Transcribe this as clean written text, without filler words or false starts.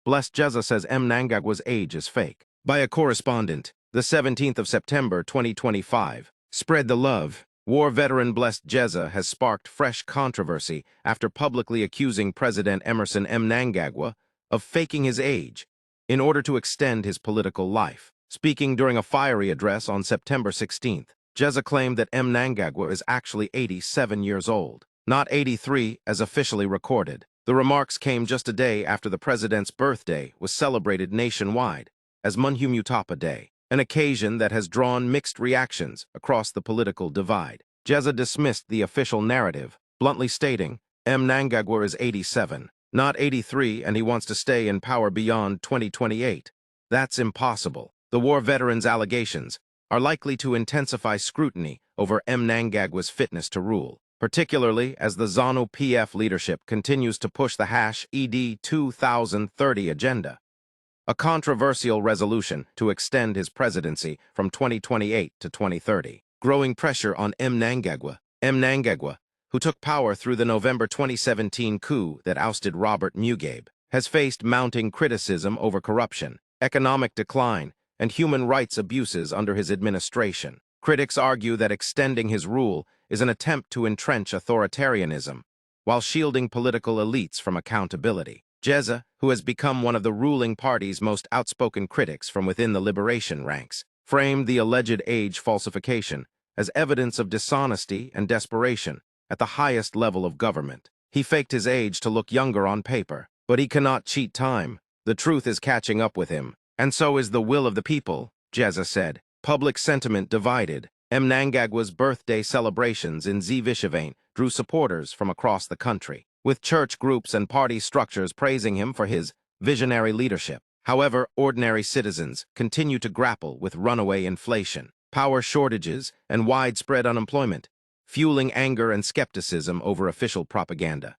Blessed Geza says Mnangagwa's age is fake. By a correspondent, the 17th of September 2025. Spread the love. War veteran Blessed Geza has sparked fresh controversy after publicly accusing President Emerson Mnangagwa of faking his age in order to extend his political life. Speaking during a fiery address on September 16th, Geza claimed that Mnangagwa is actually 87 years old, not 83 as officially recorded. The remarks came just a day after the president's birthday was celebrated nationwide as Mnangagwa Day, an occasion that has drawn mixed reactions across the political divide. Geza dismissed the official narrative, bluntly stating, Mnangagwa is 87, not 83, and he wants to stay in power beyond 2028. That's impossible. The war veteran's allegations are likely to intensify scrutiny over Mnangagwa's fitness to rule, particularly as the ZANU-PF leadership continues to push the ED 2030 agenda, a controversial resolution to extend his presidency from 2028 to 2030. Growing pressure on Mnangagwa, who took power through the November 2017 coup that ousted Robert Mugabe, has faced mounting criticism over corruption, economic decline, and human rights abuses under his administration. Critics argue that extending his rule is an attempt to entrench authoritarianism, while shielding political elites from accountability. Geza, who has become one of the ruling party's most outspoken critics from within the liberation ranks, framed the alleged age falsification as evidence of dishonesty and desperation at the highest level of government. He faked his age to look younger on paper, but he cannot cheat time. The truth is catching up with him, and so is the will of the people, Geza said. Public sentiment divided. Mnangagwa's birthday celebrations in ZVAITWA drew supporters from across the country, with church groups and party structures praising him for his visionary leadership. However, ordinary citizens continue to grapple with runaway inflation, power shortages, and widespread unemployment, fueling anger and skepticism over official propaganda.